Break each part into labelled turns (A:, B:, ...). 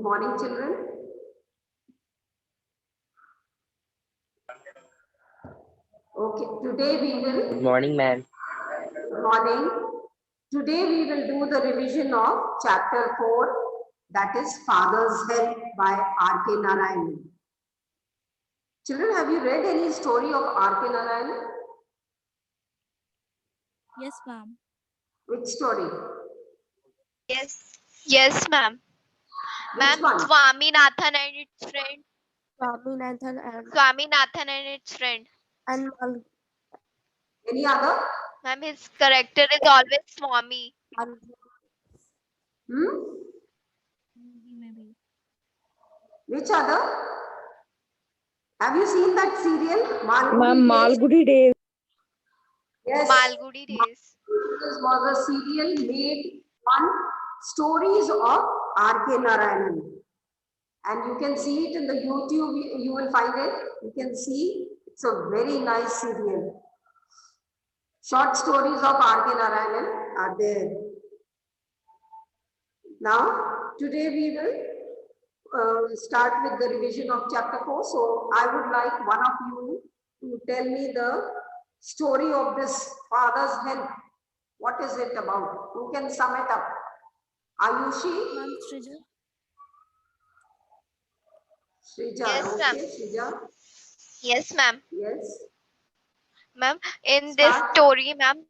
A: Good morning, children. Okay, today we will.
B: Good morning, ma'am.
A: Good morning. Today we will do the revision of chapter 4, that is Father's Help by R.K. Narayan. Children, have you read any story of R.K. Narayan?
C: Yes, ma'am.
A: Which story?
D: Yes, ma'am.
A: Which
D: Ma'am,
A: one?
D: Swaminathan and its friend.
C: Swaminathan
D: Swaminathan and its friend.
C: and
A: Any other?
D: Ma'am, his character is always Swami.
A: Hmm?
C: maybe.
A: Which other? Have you seen that serial?
E: Ma'am, Malgudi Days.
A: Yes.
D: Malgudi Days.
A: This was a serial made on stories of R.K. Narayanan. And you can see it in the YouTube, you will find it. You can see it's a very nice serial. Short stories of R.K. Narayanan are there. Now, today we will start with the revision of chapter 4. So, I would like one of you to tell me the story of this father's help. What is it about? Who can sum it up? Ayushi?
C: Ma'am, Srija.
A: Srija,
D: Yes, ma'am.
A: okay, Srija.
D: Yes, ma'am.
A: Yes.
D: Ma'am, in this
A: Start.
D: story, ma'am,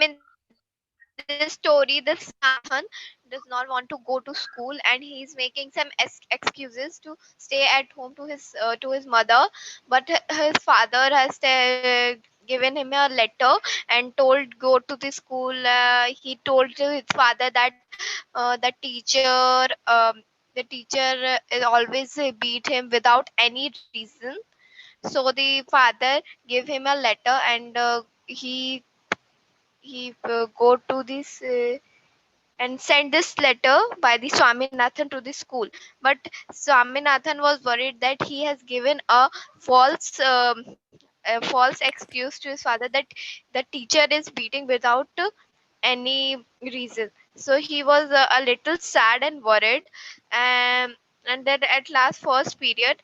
D: in this story, the Swaminathan does not want to go to school, and he is making some excuses to stay at home to his mother. But his father has given him a letter and told go to the school. He told to his father that the teacher always beat him without any reason. So the father gave him a letter, and he go to this and sent this letter by the Swaminathan to the school. But Swaminathan was worried that he has given a false excuse to his father that the teacher is beating without any reason. So he was a little sad and worried, and then at last first period,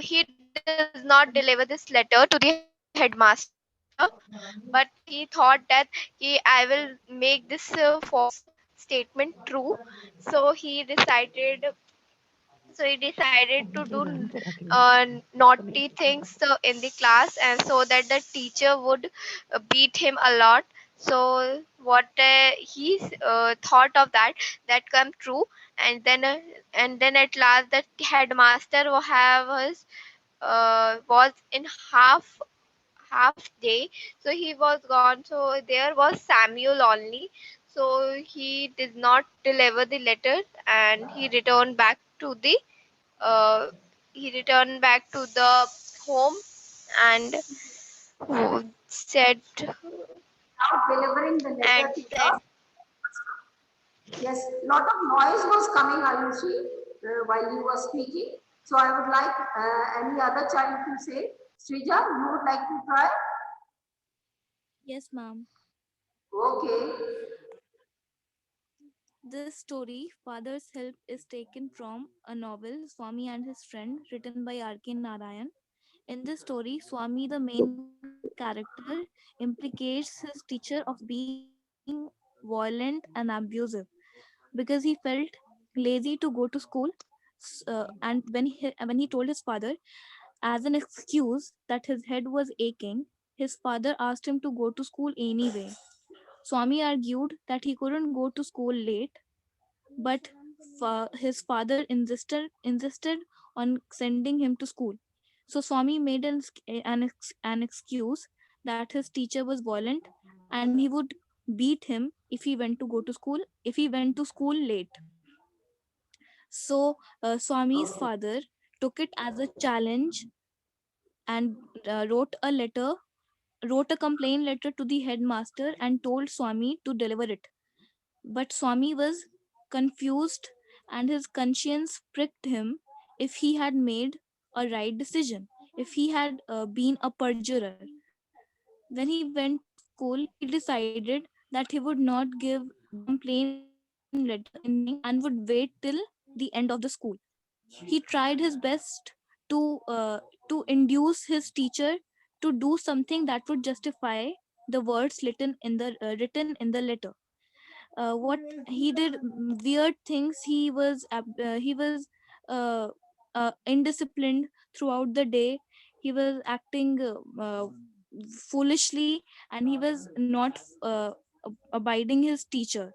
D: he does not deliver this letter to the headmaster, but he thought that I will make this false statement true. So he decided to do naughty things in the class, and so that the teacher would beat him a lot. So what he thought of that come true. And then at last the headmaster will have his was in half day, so he was gone. So there was Samuel only. So he did not deliver the letter, and uh, he returned back to the home, and said
A: Now delivering the letter
D: and
A: to
D: said
A: the. Yes, lot of noise was coming, Ayushi, while you were speaking. So I would like any other child to say. Srija, you would like to try?
C: Yes, ma'am.
A: Okay.
C: This story, Father's Help, is taken from a novel, Swami and His Friend, written by R.K. Narayan. In this story, Swami, the main character, implicates his teacher of being violent and abusive because he felt lazy to go to school. And when he told his father, as an excuse that his head was aching, his father asked him to go to school anyway. Swami argued that he couldn't go to school late, but his father insisted on sending him to school. So Swami made an excuse that his teacher was violent and he would beat him if he went to school late. So Swami's
A: Okay.
C: father took it as a challenge and wrote a complaint letter to the headmaster and told Swami to deliver it. But Swami was confused, and his conscience pricked him if he had made a right decision, if he had been a perjurer. When he went to school, he decided that he would not give the complaint letter in the morning and would wait till the end of the school. He tried his best to induce his teacher to do something that would justify the words written in the letter. What he did, weird things. He was uh, indisciplined throughout the day. He was acting foolishly, and he was not abiding his teacher.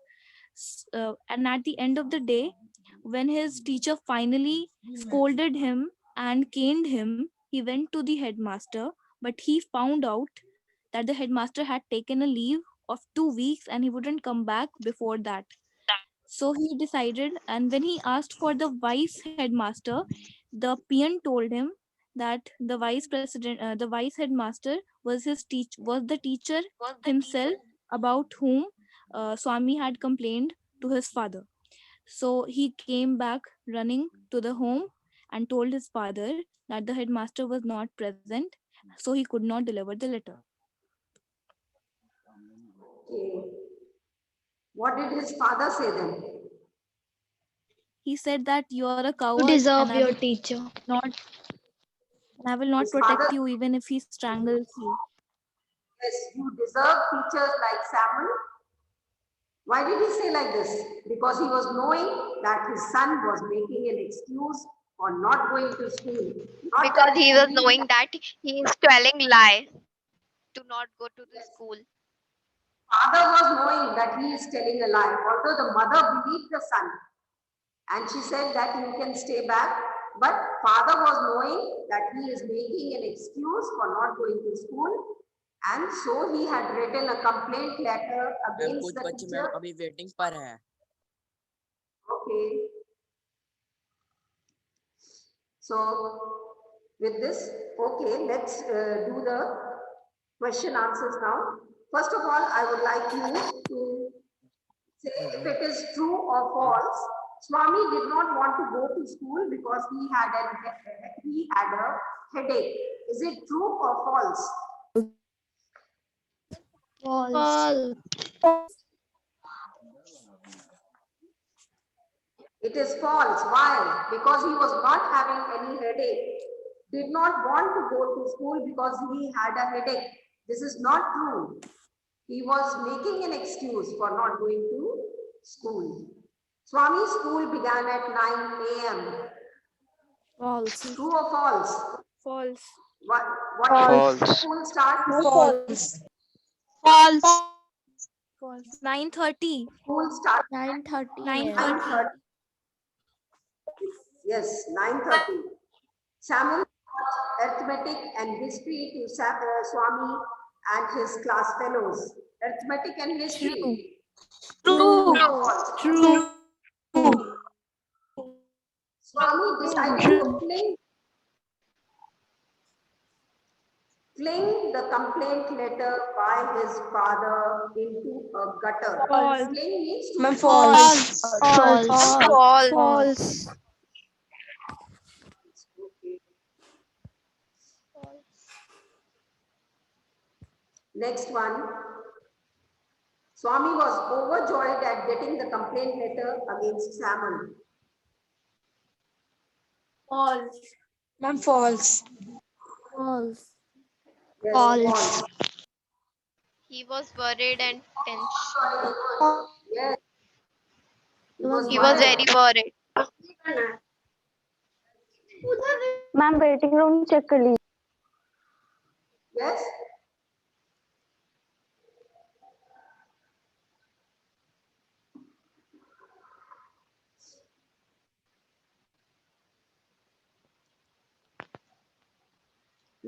C: And at the end of the day, when his teacher finally scolded him and caned him, he went to the headmaster, but he found out that the headmaster had taken a leave of 2 weeks and he wouldn't come back before that. So he decided, and when he asked for the vice headmaster, the peon told him that the vice headmaster was the teacher himself, about whom Swami had complained to his father. So he came back running to the home and told his father that the headmaster was not present, so he could not deliver the letter.
A: Okay. What did his father say then?
C: He said that you are a
B: You
C: coward,
B: deserve
C: and
B: your teacher.
C: I will not
A: His father,
C: protect you even if he strangles you.
A: yes, you deserve teachers like Samuel. Why did he say like this? Because he was knowing that his son was making an excuse for not going to school. Not
D: Because
A: that
D: he
A: he
D: was
A: really
D: knowing that he is telling lie to not go to the school.
A: father was knowing that he is telling a lie, although the mother believed the son. And she said that you can stay back. But father was knowing that he is making an excuse for not going to school. And so he had written a complaint letter
F: ma'am
A: against
F: कुछ
A: the
F: बच्चे ma'am
A: teacher.
F: अभी waiting पर हैं.
A: Okay. So with this, okay, let's do the question answers now. First of all, I would like you to say if it is true or false. Swami did not want to go to school because he had a headache. Is it true or false?
B: False.
A: It is false. Why? Because he was not having any headache. Did not want to go to school because he had a headache. This is not true. He was making an excuse for not going to school. Swami's school began at 9 a.m.
C: False.
A: True or false?
C: False.
A: What time did the
E: False.
A: school start?
B: False.
C: False. 9:30.
A: School start
B: 9:30
C: 9:30.
A: 9:30. Yes, 9:30. Samuel taught arithmetic and history to Swami and his class fellows. Arithmetic and history.
C: True.
A: True. Swami decided to fling the complaint letter by his father into a gutter.
C: False.
A: Fling means to
B: False. False.
D: False.
B: False.
A: Okay. Next one. Swami was overjoyed at getting the complaint letter against Samuel.
C: False.
B: Ma'am, false.
C: False.
A: Yes,
B: False.
D: He was worried and tense.
A: Yes.
D: He was very worried.
E: Ma'am waiting room check कर लीजिए.
A: Yes.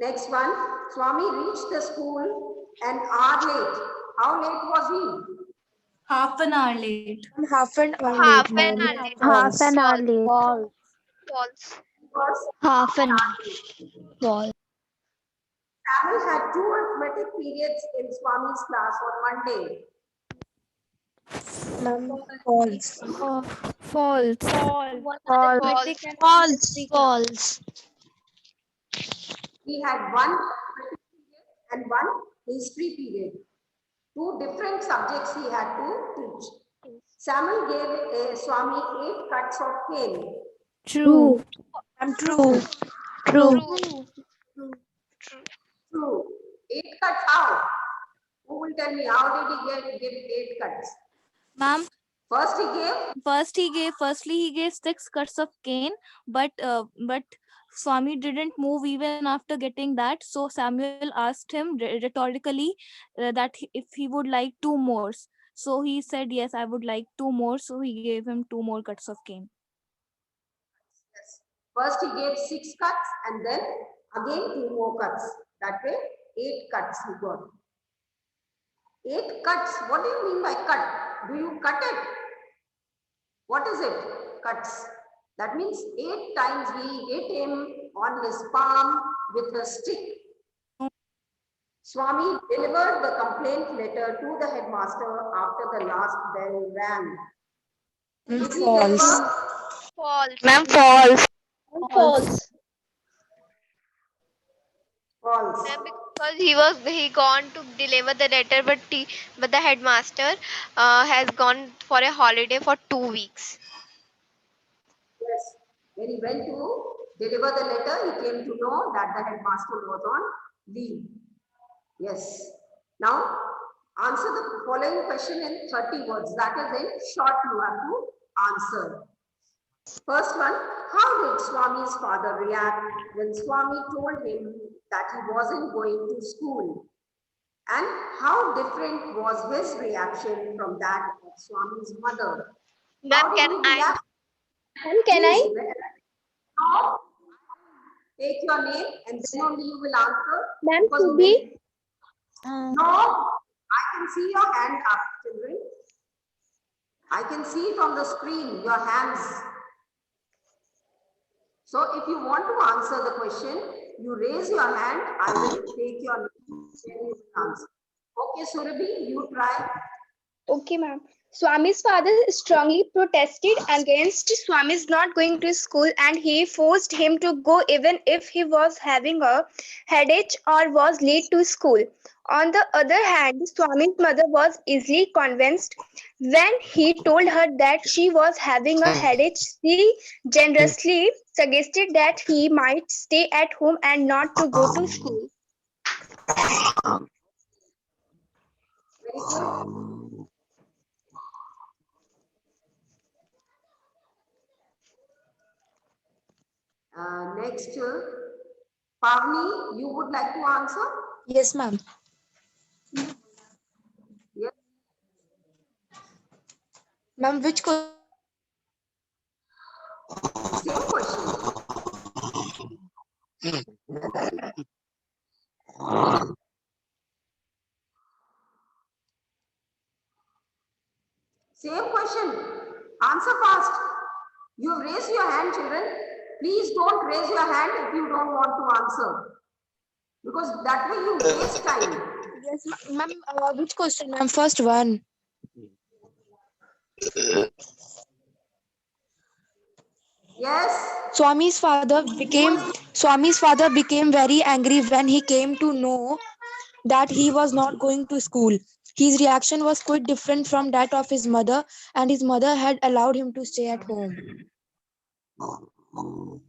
A: Next one, Swami reached the school an hour late. How late was he?
C: Half an hour late.
B: Half an hour
D: Half
B: late,
D: an
B: ma'am.
D: hour late.
E: Half an hour
D: False.
E: late.
D: False.
A: Was
B: Half an hour. False.
A: Samuel had 2 arithmetic periods in Swami's class on Monday.
B: Ma'am, false.
C: False.
D: False.
B: False. False.
A: He had 1 arithmetic period and 1 history period. 2 different subjects he had to teach. Samuel gave Swami 8 cuts of cane.
C: True.
B: True.
D: True.
A: True. 8 cuts how? Who will tell me how did he give 8 cuts?
C: Ma'am,
A: First he gave
C: firstly he gave 6 cuts of cane, but Swami didn't move even after getting that. So Samuel asked him rhetorically if he would like 2 more. So he said, yes, I would like 2 more. So he gave him 2 more cuts of cane.
A: Yes. First he gave 6 cuts and then again 2 more cuts. That way 8 cuts he got. 8 cuts. What do you mean by cut? Do you cut it? What is it? Cuts. That means 8 times he hit him on his palm with a stick. Swami delivered the complaint letter to the headmaster after the last bell rang. Did he
B: False.
A: deliver?
D: False.
E: Ma'am, false.
B: False.
A: False.
D: Ma'am, because he gone to deliver the letter, but the headmaster has gone for a holiday for 2 weeks.
A: Yes. When he went to deliver the letter, he came to know that the headmaster was on leave. Yes. Now, answer the following question in 30 words. That is in short, you have to answer. First one, how did Swami's father react when Swami told him that he wasn't going to school? And how different was his reaction from that of Swami's mother?
D: Ma'am,
A: How did
D: can
A: he
D: I?
A: react?
E: Can I?
A: Please, now, take your name and then only you will answer.
E: Ma'am,
A: Because
E: Subi?
A: no, I can see your hand up, children. I can see from the screen your hands. So if you want to answer the question, you raise your hand, I will take your name, then you will answer. Okay, Surabhi, you try.
E: Okay, ma'am. Swami's father strongly protested against Swami's not going to school and he forced him to go even if he was having a headache or was late to school. On the other hand, Swami's mother was easily convinced. When he told her that she was having a headache, she generously suggested that he might stay at home and not to go to school.
A: Very good. Next, Pavni, you would like to answer?
B: Yes, ma'am.
A: Yes.
B: Ma'am, which question?
A: Same question. Same question. Answer fast. You raise your hand, children. Please don't raise your hand if you don't want to answer. Because that way you waste time.
B: Yes, ma'am. Which question, ma'am? First one.
A: Yes.
B: Swami's father became very angry when he came to know that he was not going to school. His reaction was quite different from that of his mother, and his mother had allowed him to stay at home.
A: Okay. Now,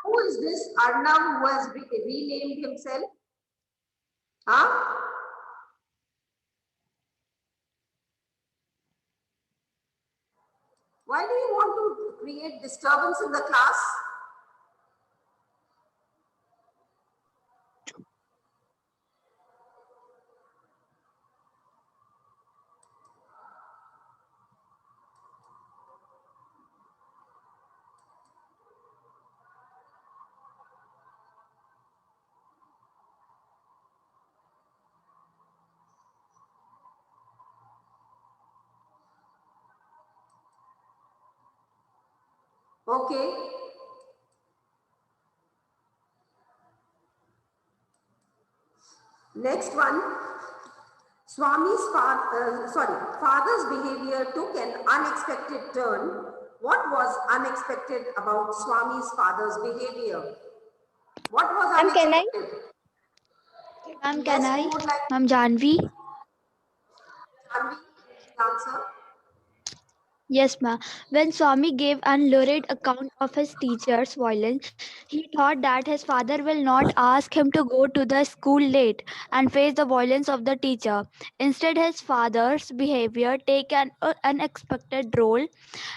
A: who is this Arnav who has renamed himself? Huh? Why do you want to create disturbance in the class? Okay. Next one. Father's behavior took an unexpected turn. What was unexpected about Swami's father's behavior? What was
E: Ma'am, can I?
A: unexpected?
C: Ma'am,
A: Yes,
C: can I?
A: who would like
C: Ma'am, Janvi.
A: Janvi, answer?
F: Yes, ma'am. When Swami gave an lurid account of his teacher's violence, he thought that his father will not ask him to go to the school late and face the violence of the teacher. Instead, his father's behavior take an unexpected turn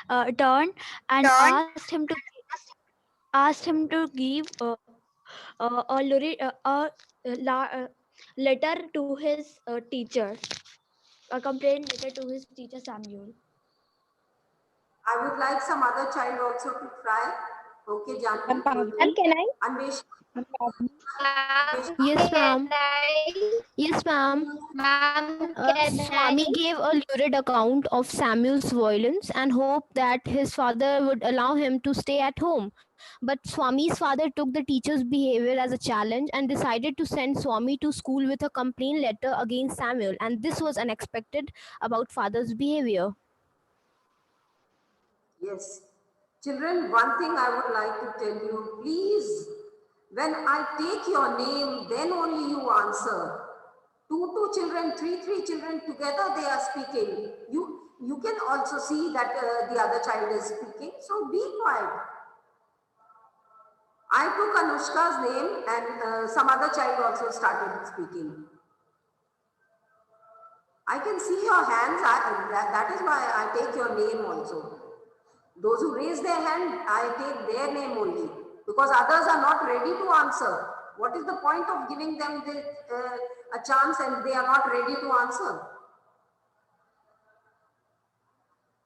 F: and
E: Turn.
F: asked him to give a, letter to his teacher, a complaint letter to his teacher Samuel.
A: I would like some other child also to try. Okay, Janvi, will
E: Ma'am,
A: you?
E: can I?
A: Anvesh,
D: Ma'am,
G: Yes,
D: can
G: ma'am.
D: I?
G: Yes, ma'am.
D: Ma'am, can
G: Swami
D: I?
G: gave a lurid account of Samuel's violence and hoped that his father would allow him to stay at home. But Swami's father took the teacher's behavior as a challenge and decided to send Swami to school with a complaint letter against Samuel. And this was unexpected about father's behavior.
A: yes. Children, one thing I would like to tell you, please, when I take your name, then only you answer. Two children, three children together, they are speaking. You can also see that the other child is speaking. So be quiet. I took Anushka's name and some other child also started speaking. I can see your hands. That is why I take your name also. Those who raise their hand, I take their name only. Because others are not ready to answer. What is the point of giving them a chance and they are not ready to answer?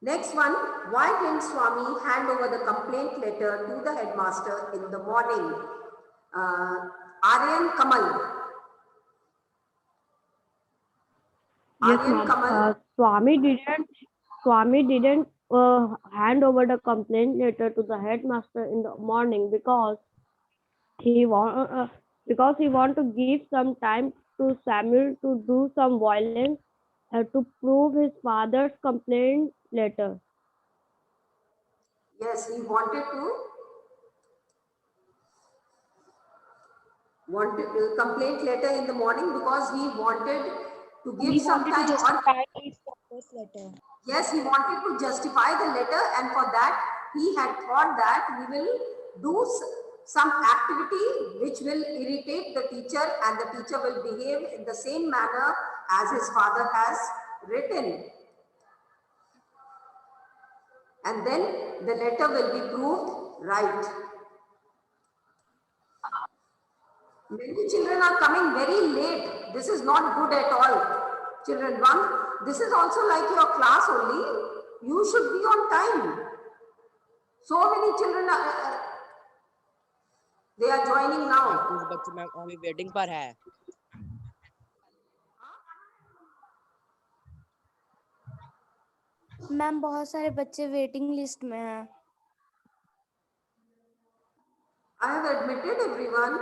A: Next one, why didn't Swami hand over the complaint letter to the headmaster in the morning? Aryan Kamal.
H: Yes,
A: Aryan
H: ma'am.
A: Kamal.
H: Swami didn't hand over the complaint letter to the headmaster in the morning because he want to give some time to Samuel to do some violence to prove his father's complaint letter.
A: Yes, he wanted complaint letter in the morning because he wanted to give
B: He
A: some
B: wanted to
A: time or
B: justify his father's letter.
A: yes, he wanted to justify the letter and for that he had thought that he will do some activity which will irritate the teacher and the teacher will behave in the same manner as his father has written. And then the letter will be proved right. Many children are coming very late. This is not good at all. Children, this is also like your class only. You should be on time. So many children they are joining now.
I: कुछ बच्चे ma'am अभी waiting पर है.
F: Ma'am बहुत सारे बच्चे waiting list में हैं.
A: I have admitted everyone.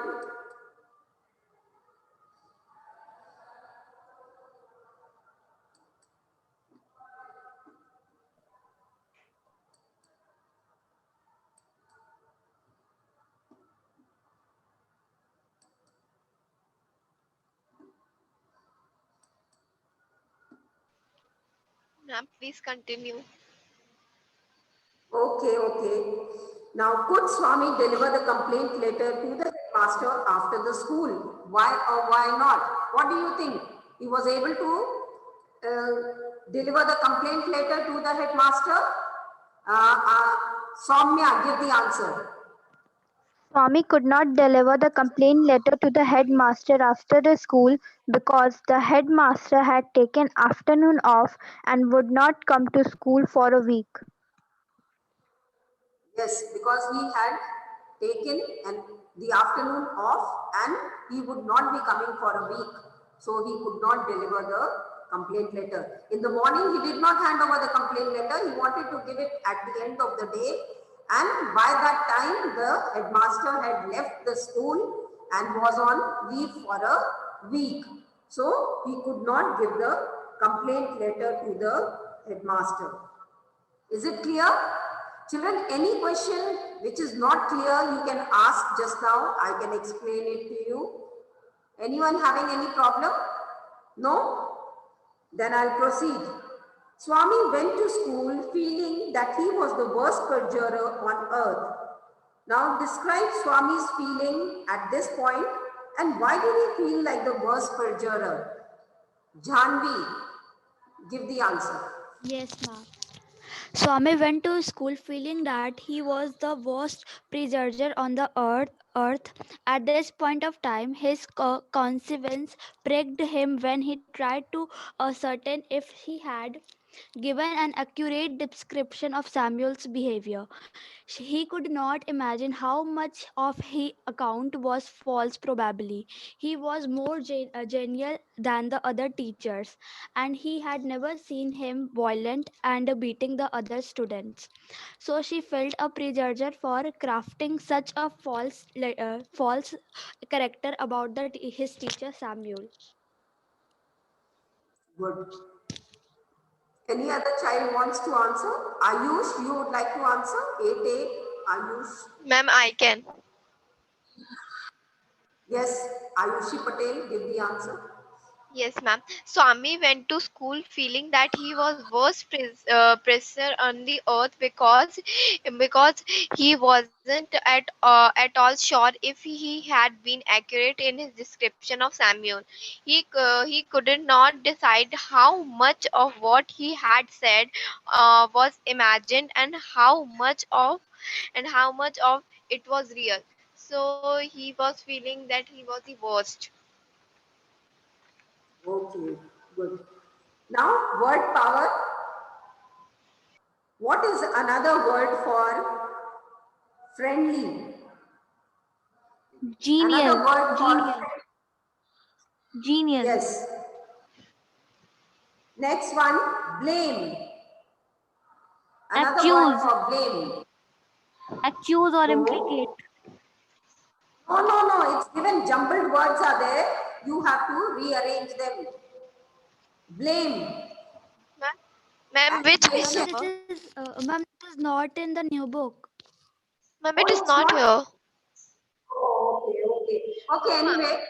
D: Ma'am, please continue.
A: Okay. Now, could Swami deliver the complaint letter to the headmaster after the school? Why or why not? What do you think? He was able to deliver the complaint letter to the headmaster? Soumya, give the answer.
E: Swami could not deliver the complaint letter to the headmaster after the school because the headmaster had taken afternoon off and would not come to school for a week.
A: Yes, because he had taken the afternoon off and he would not be coming for a week. So he could not deliver the complaint letter. In the morning, he did not hand over the complaint letter. He wanted to give it at the end of the day. And by that time, the headmaster had left the school and was on leave for a week. So he could not give the complaint letter to the headmaster. Is it clear? Children, any question which is not clear, you can ask just now. I can explain it to you. Anyone having any problem? No? Then I'll proceed. Swami went to school feeling that he was the worst perjurer on earth. Now describe Swami's feeling at this point and why did he feel like the worst perjurer? Janvi, give the answer.
F: Yes, ma'am. Swami went to school feeling that he was the worst preserver on the earth. At this point of time, his conscience pricked him when he tried to ascertain if he had given an accurate description of Samuel's behavior. He could not imagine how much of his account was false probably. He was more genial than the other teachers, and he had never seen him violent and beating the other students. So she felt a prejudge for crafting such a false character about his teacher Samuel.
A: Good. Any other child wants to answer? Ayush, you would like to answer? 8A, Ayush.
D: Ma'am, I can.
A: Yes, Ayushi Patel, give the answer.
D: Yes, ma'am. Swami went to school feeling that he was worst prisoner on the earth because he wasn't at all sure if he had been accurate in his description of Samuel. He could not decide how much of what he had said was imagined and how much of it was real. So he was feeling that he was the worst.
A: Okay, good. Now, word power. What is another word for friendly?
C: Genial.
A: Another word
C: Genial.
A: for
C: Genial.
A: yes. Next one, blame. Another word
C: Accuse.
A: for blame.
C: Accuse or
A: No.
C: implicate.
A: No. It's given jumbled words are there. You have to rearrange them. Blame.
D: Ma'am, which page
A: Accusation.
D: number?
F: Ma'am, this is not in the new book.
D: Ma'am,
A: Oh,
D: it is
A: it's
D: not
A: not.
D: here.
A: Oh, okay. Okay,
D: No, ma'am.
A: anyway,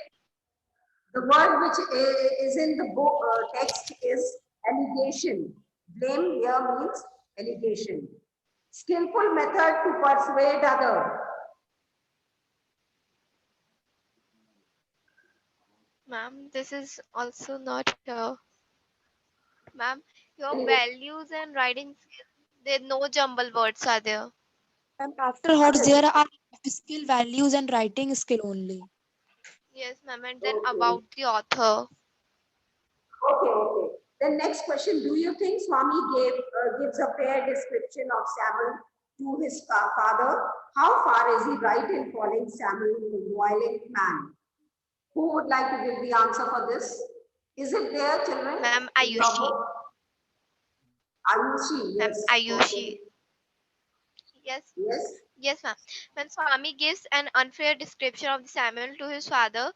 A: the word which is in the book text is allegation. Blame here means allegation. Skillful method to persuade other.
D: Ma'am, this is also not here. Ma'am, your
A: Anyway,
D: values and writing skills, there no jumble words are there.
B: And after horse, there are skill, values, and writing skill only.
D: Yes, ma'am, and then
A: okay.
D: about the author.
A: Okay. Then next question, do you think Swami gives a fair description of Samuel to his father? How far is he right in calling Samuel a violent man? Who would like to give the answer for this? Is it there, children?
D: Ma'am,
A: In your
D: Ayushi.
A: book? Ayushi,
D: Ma'am,
A: yes.
D: Ayushi.
A: Okay.
D: Yes.
A: Yes.
D: Yes, ma'am. When Swami gives an unfair description of Samuel to his father,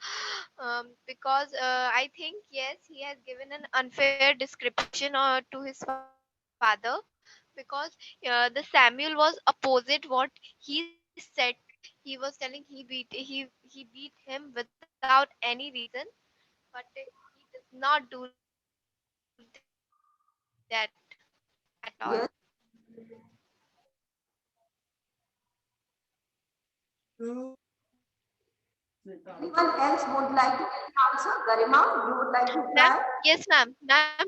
D: because I think yes, he has given an unfair description to his father, because the Samuel was opposite what he said. He was telling he beat him without any reason, but he does not do that at all.
A: Yes. Anyone else would like to give the answer? Garima, you would like to
D: Ma'am,
A: try?
D: yes, ma'am. Ma'am,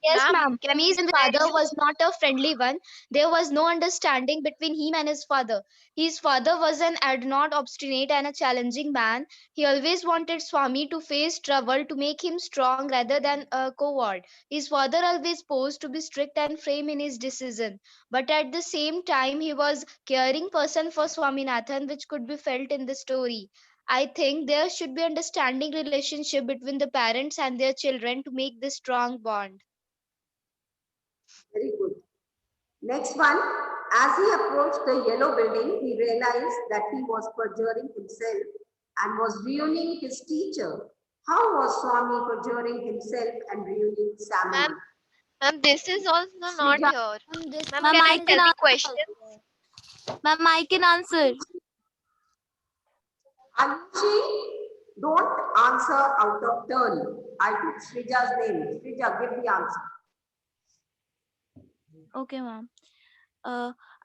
E: Yes,
D: can
E: ma'am.
D: you
E: Sammy's
D: please?
E: father was not a friendly one. There was no understanding between him and his father. His father was an adamant, obstinate, and a challenging man. He always wanted Swami to face trouble to make him strong rather than a coward. His father always posed to be strict and firm in his decision, but at the same time, he was caring person for Swaminathan, which could be felt in the story. I think there should be understanding relationship between the parents and their children to make this strong bond.
A: Very good. Next one, as he approached the yellow building, he realized that he was perjuring himself and was ruining his teacher. How was Swami perjuring himself and ruining Samuel?
D: Ma'am, this is also not
A: Srija,
D: here.
F: This
D: Ma'am,
C: Ma'am,
D: can
C: I
D: you
C: can
D: tell the
C: answer.
D: question?
C: Ma'am, I can answer.
A: Ayushi, don't answer out of turn. I took Srija's name. Srija, give the answer.
C: Okay, ma'am.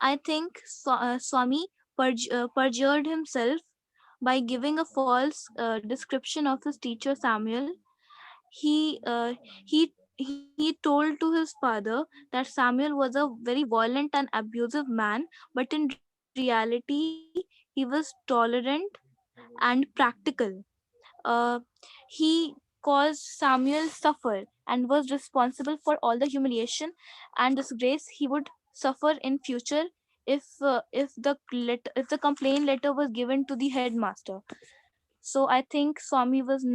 C: I think Swami perjured himself by giving a false description of his teacher Samuel. He uh, he told to his father that Samuel was a very violent and abusive man, but in reality he was tolerant and practical. He caused Samuel suffer and was responsible for all the humiliation and disgrace he would suffer in future if the complaint letter was given to the headmaster. So I think Swami was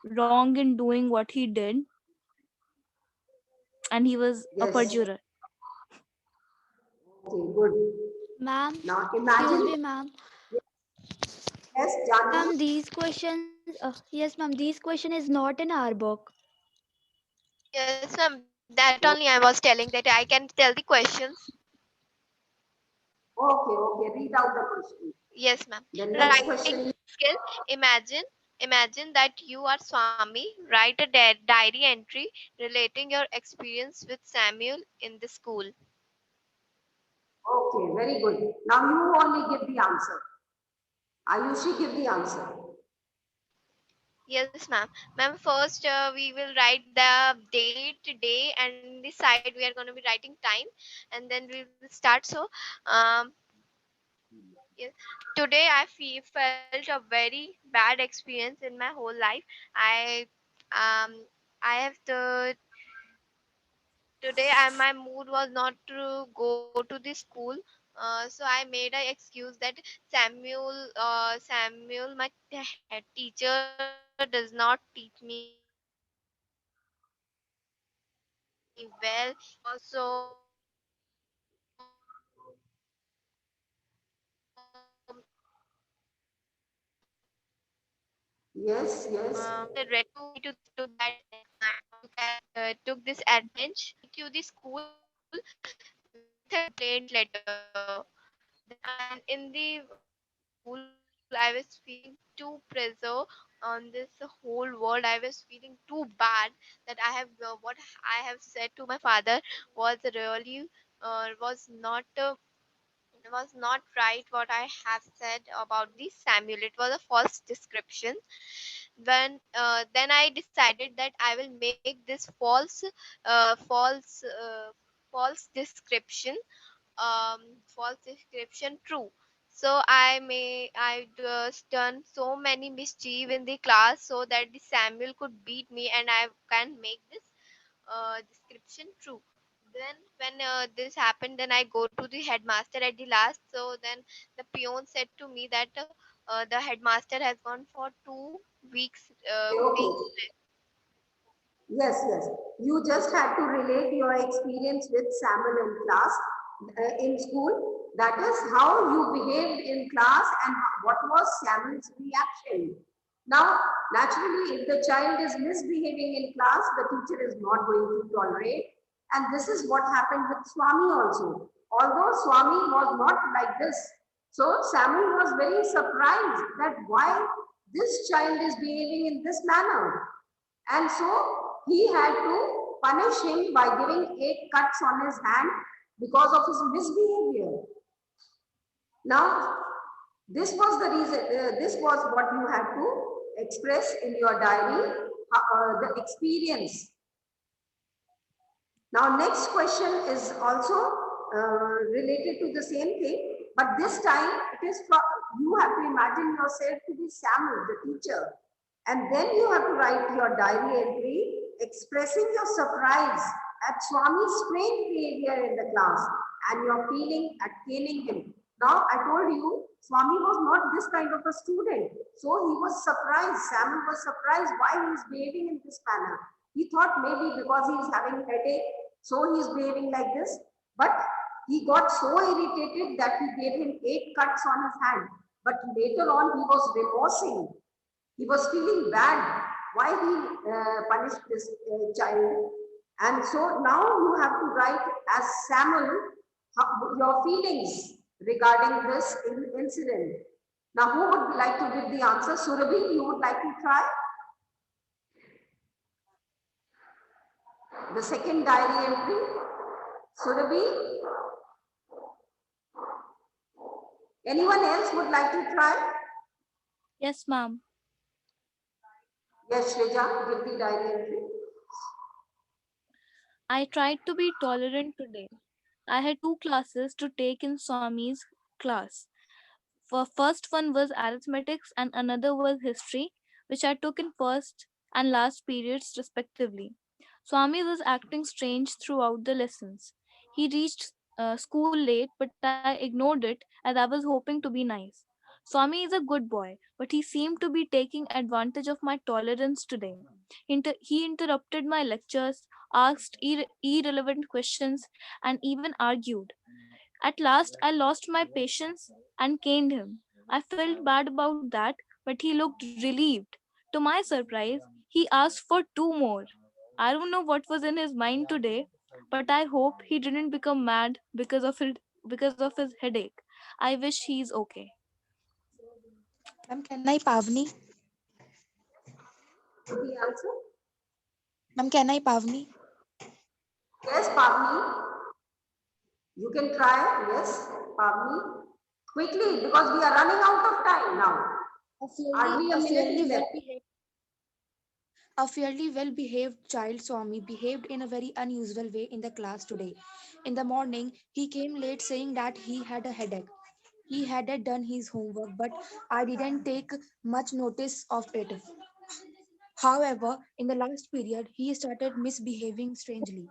C: wrong in doing what he did, and he was a
A: Yes.
C: perjurer.
A: Okay, good.
F: Ma'am,
A: Now
F: excuse
A: imagine.
F: me, ma'am.
A: Yes, Janvi.
F: Ma'am, these questions, yes, ma'am, these question is not in our book.
D: Yes, ma'am. That only I was telling that I can tell the questions.
A: Okay, okay. Read out the question.
D: Yes, ma'am.
A: The next
D: Writing
A: question.
D: skill. Imagine that you are Swami. Write a diary entry relating your experience with Samuel in the school.
A: Okay, very good. Now you only give the answer. Ayushi, give the answer.
D: Yes, ma'am. Ma'am, first we will write the date, day, and the side we are going to be writing time, and then we will start. So, um, yes. Today felt a very bad experience in my whole life. I I have the today my mood was not to go to the school, so I made an excuse that Samuel, my teacher, does not teach me well.
A: Yes, yes.
D: Took this advantage to the school with a complaint letter. And in the school, I was feeling too pressure on this whole world. I was feeling too bad that I have what I have said to my father was really was not right. What I have said about the Samuel, it was a false description. Then I decided that I will make this uh, false uh, false description um, false description true. So I just done so many mischief in the class so that the Samuel could beat me and I can make this description true. Then when this happened, then I go to the headmaster at the last. So then the peon said to me that the headmaster has gone for 2 weeks
A: Okay,
D: being
A: okay. Yes, yes. You just had to relate your experience with Samuel in class, in school. That is how you behaved in class and what was Samuel's reaction. Now, naturally, if the child is misbehaving in class, the teacher is not going to tolerate. And this is what happened with Swami also. Although Swami was not like this. So Samuel was very surprised that why this child is behaving in this manner. And so he had to punish him by giving 8 cuts on his hand because of his misbehavior. Now, this was the reason, this was what you had to express in your diary, the experience. Now, next question is also related to the same thing, but this time it is from, you have to imagine yourself to be Samuel, the teacher. And then you have to write your diary entry expressing your surprise at Swami's strange behavior in the class and your feeling at caning him. Now, I told you, Swami was not this kind of a student. So he was surprised. Samuel was surprised why he is behaving in this manner. He thought maybe because he is having headache, so he is behaving like this. But he got so irritated that he gave him 8 cuts on his hand. But later on, he was remorsing. He was feeling bad why he punished this child. And so now you have to write as Samuel your feelings regarding this incident. Now, who would like to give the answer? Surabhi, you would like to try? the second diary entry. Surabhi? Anyone else would like to try?
C: Yes, ma'am.
A: Yes, Shreja, give the diary entry.
C: I tried to be tolerant today. I had two classes to take in Swami's class. First one was arithmetics and another was history, which I took in first and last periods respectively. Swami was acting strange throughout the lessons. He reached school late, but I ignored it as I was hoping to be nice. Swami is a good boy, but he seemed to be taking advantage of my tolerance today. He interrupted my lectures, asked irrelevant questions, and even argued. At last, I lost my patience and caned him. I felt bad about that, but he looked relieved. To my surprise, he asked for two more. I don't know what was in his mind today, but I hope he didn't become mad because of his headache. I wish he's okay.
B: Ma'am, can I Pavni?
A: The answer?
B: Ma'am, can I Pavni?
A: Yes, Pavni. You can try. Yes, Pavni. Quickly, because we are running out of time now. Hardly a minute is left.
B: A fairly well-behaved child Swami behaved in a very unusual way in the class today. In the morning, he came late saying that he had a headache. He had done his homework, but I didn't take much notice of it. However, in the last period, he started misbehaving strangely.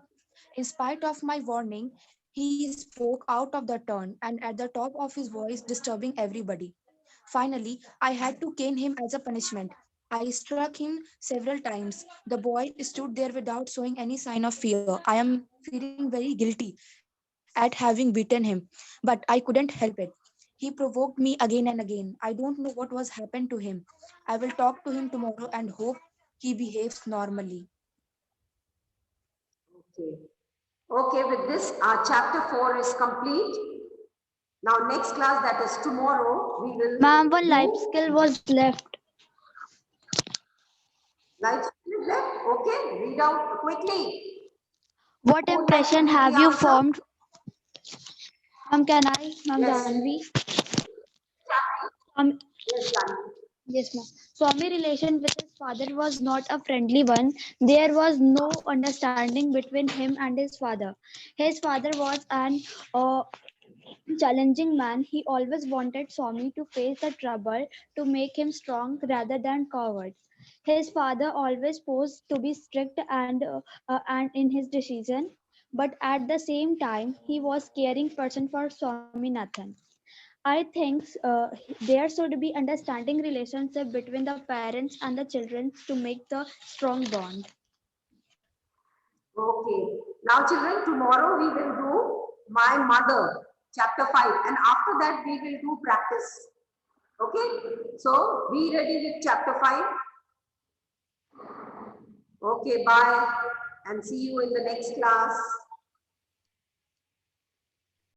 B: In spite of my warning, he spoke out of the turn and at the top of his voice, disturbing everybody. Finally, I had to cane him as a punishment. I struck him several times. The boy stood there without showing any sign of fear. I am feeling very guilty at having beaten him, but I couldn't help it. He provoked me again and again. I don't know what was happened to him. I will talk to him tomorrow and hope he behaves normally.
A: Okay. Okay, with this, our chapter 4 is complete. Now, next class, that is tomorrow, we will
F: Ma'am, one life
A: do
F: skill was left.
A: life skill left. Okay, read out quickly.
F: What
A: Who would like to
F: impression
A: give the
F: have you
A: answer?
F: formed? Ma'am, can I? Ma'am,
A: Yes.
F: Janvi?
A: Yes, Jani.
F: Yes, ma'am. Swami relation with his father was not a friendly one. There was no understanding between him and his father. His father was an challenging man. He always wanted Swami to face the trouble to make him strong rather than coward. His father always posed to be strict and in his decision, but at the same time, he was caring person for Swaminathan. I think there should be understanding relationship between the parents and the children to make the strong bond.
A: Okay. Now, children, tomorrow we will do My Mother, chapter 5. And after that, we will do practice. Okay. So, be ready with chapter 5. Okay, bye. And see you in the next class.